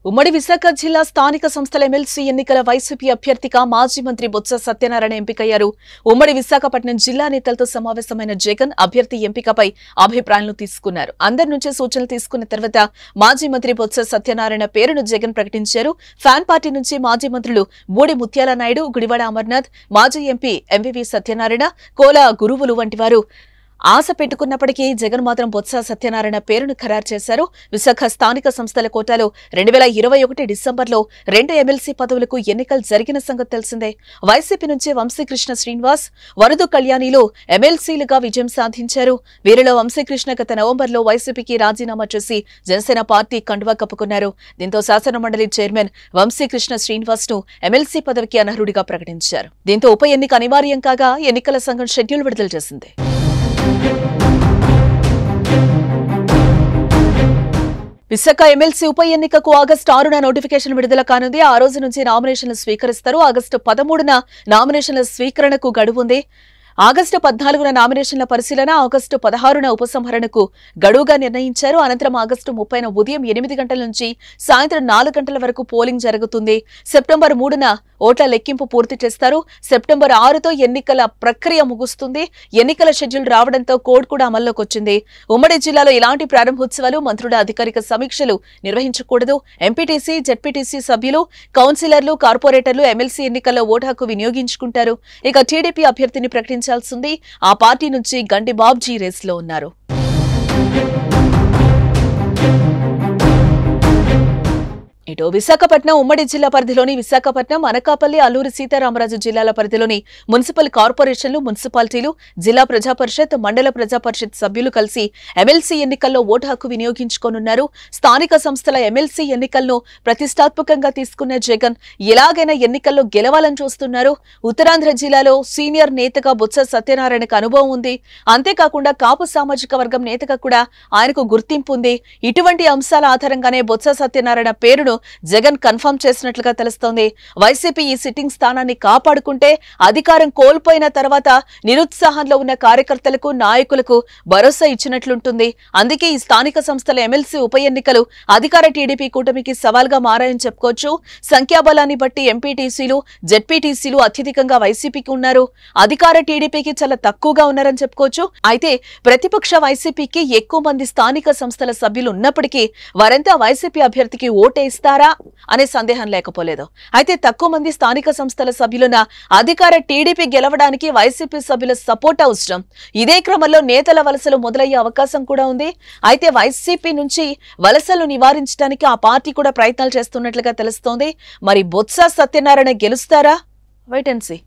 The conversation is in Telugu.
ఉమ్మడి విశాఖ జిల్లా స్థానిక సంస్థల ఎమ్మెల్సీ ఎన్నికల వైసీపీ అభ్యర్థిగా మాజీ మంత్రి బొత్స సత్యనారాయణ ఎంపికయ్యారు. ఉమ్మడి విశాఖపట్నం జిల్లా నేతలతో సమావేశమైన జగన్ అభ్యర్థి ఎంపికపై అభిప్రాయాలను తీసుకున్నారు. అందరి నుంచి సూచనలు తీసుకున్న తర్వాత మాజీ మంత్రి బొత్స సత్యనారాయణ పేరును జగన్ ప్రకటించారు. ఫ్యాన్ పార్టీ నుంచి మాజీ మంత్రులు బూడి ముత్యాల నాయుడు, గుడివాడ అమర్నాథ్, మాజీ ఎంపీ ఎంవివి సత్యనారాయణ, కోల గురువులు వంటి వారు ఆశ పెట్టుకున్నప్పటికీ జగన్ మాత్రం బొత్స సత్యనారాయణ పేరును ఖరారు చేశారు. విశాఖ స్థానిక సంస్థల కోటాలో 2021 డిసెంబర్లో 2 ఎమ్మెల్సీ పదవులకు ఎన్నికలు జరిగిన సంగతి తెలిసిందే. వైసీపీ నుంచి వంశీకృష్ణ శ్రీనివాస్, వరదు కళ్యాణిలో ఎమ్మెల్సీలుగా విజయం సాధించారు. వీరిలో వంశీకృష్ణ గత నవంబర్లో వైసీపీకి రాజీనామా చేసి జనసేన పార్టీ కండువా కప్పుకున్నారు. దీంతో శాసనమండలి చైర్మన్ వంశీకృష్ణ శ్రీనివాస్ ను ఎమ్మెల్సీ పదవికి అనర్హుడిగా ప్రకటించారు. దీంతో ఉప ఎన్నిక అనివార్యం కాగా ఎన్నికల సంఘం షెడ్యూల్ విడుదల చేసింది. విశాఖ ఎమ్మెల్సీ ఉప ఎన్నికకు ఆగస్టు 6న నోటిఫికేషన్ విడుదల కానుంది. ఆ రోజు నుంచి నామినేషన్లు స్వీకరిస్తారు. ఆగస్టు 13న నామినేషన్ల స్వీకరణకు గడువు ఉంది. ఆగస్టు 14న నామినేషన్ల పరిశీలన, ఆగస్టు 16న ఉపసంహరణకు గడువుగా నిర్ణయించారు. అనంతరం ఆగస్టు 30న ఉదయం 8 గంటల నుంచి సాయంత్రం 4 గంటల వరకు పోలింగ్ జరుగుతుంది. సెప్టెంబర్ 3న ఓట్ల లెక్కింపు పూర్తి చేస్తారు. సెప్టెంబర్ 6తో ఎన్నికల ప్రక్రియ ముగుస్తుంది. ఎన్నికల షెడ్యూల్ రావడంతో కోడ్ కూడా అమల్లోకి వచ్చింది. ఉమ్మడి జిల్లాలో ఇలాంటి ప్రారంభోత్సవాలు, మంత్రుల అధికారిక సమీక్షలు నిర్వహించకూడదు. ఎంపీటీసీ, జెడ్పీటీసీ సభ్యులు, కౌన్సిలర్లు, కార్పొరేటర్లు ఎమ్మెల్సీ ఎన్నికల్లో ఓటు హక్కు వినియోగించుకుంటారు. ఇక టీడీపీ అభ్యర్థిని ప్రకటించాల్సింది. ఆ పార్టీ నుంచి గండి బాబ్జీ రేస్లో ఉన్నారు. ఇటు విశాఖపట్నం ఉమ్మడి జిల్లా పరిధిలోని విశాఖపట్నం, అనకాపల్లి, అల్లూరి సీతారామరాజు జిల్లాల పరిధిలోని మున్సిపల్ కార్పొరేషన్లు, మున్సిపాలిటీలు, జిల్లా ప్రజాపరిషత్, మండల ప్రజాపరిషత్ సభ్యులు కలిసి ఎమ్మెల్సీ ఎన్నికల్లో ఓటు హక్కు వినియోగించుకోనున్నారు. స్థానిక సంస్థల ఎమ్మెల్సీ ఎన్నికలను ప్రతిష్టాత్మకంగా తీసుకున్న జగన్ ఎలాగైనా ఎన్నికల్లో గెలవాలని చూస్తున్నారు. ఉత్తరాంధ్ర జిల్లాలో సీనియర్ నేతగా బొత్స సత్యనారాయణకు అనుభవం ఉంది. అంతేకాకుండా కాపు సామాజిక వర్గం నేతగా కూడా ఆయనకు గుర్తింపు ఉంది. ఇటువంటి అంశాల ఆధారంగానే బొత్స సత్యనారాయణ పేరును జగన్ కన్ఫర్మ్ చేసినట్లుగా తెలుస్తోంది. వైసీపీ ఈ సిట్టింగ్ స్థానాన్ని కాపాడుకుంటే అధికారం కోల్పోయిన తర్వాత నిరుత్సాహంలో ఉన్న కార్యకర్తలకు, నాయకులకు భరోసా ఇచ్చినట్లుంటుంది. అందుకే ఈ స్థానిక సంస్థల ఎమ్మెల్సీ ఉప ఎన్నికలు అధికార టీడీపీ కూటమికి సవాల్గా మారాయని చెప్పుకోవచ్చు. సంఖ్యాబలాన్ని బట్టి ఎంపీటీసీలు, జెడ్పీటీసీలు అత్యధికంగా వైసీపీకి ఉన్నారు. అధికార టీడీపీకి చాలా తక్కువగా ఉన్నారని చెప్పుకోవచ్చు. అయితే ప్రతిపక్ష వైసీపీకి ఎక్కువ మంది స్థానిక సంస్థల సభ్యులు ఉన్నప్పటికీ వారంతా వైసీపీ అభ్యర్థికి ఓటేస్తారు అనే సందేహం లేకపోలేదు. అయితే తక్కువ మంది స్థానిక సంస్థల సభ్యులున్న అధికార టీడీపీ గెలవడానికి వైసీపీ సభ్యుల సపోర్ట్ అవసరం. ఇదే క్రమంలో నేతల వలసలు మొదలయ్యే అవకాశం కూడా ఉంది. అయితే వైసీపీ నుంచి వలసలు నివారించడానికి ఆ పార్టీ కూడా ప్రయత్నాలు చేస్తున్నట్లుగా తెలుస్తోంది. మరి బొత్స సత్యనారాయణ గెలుస్తారా? Wait and see.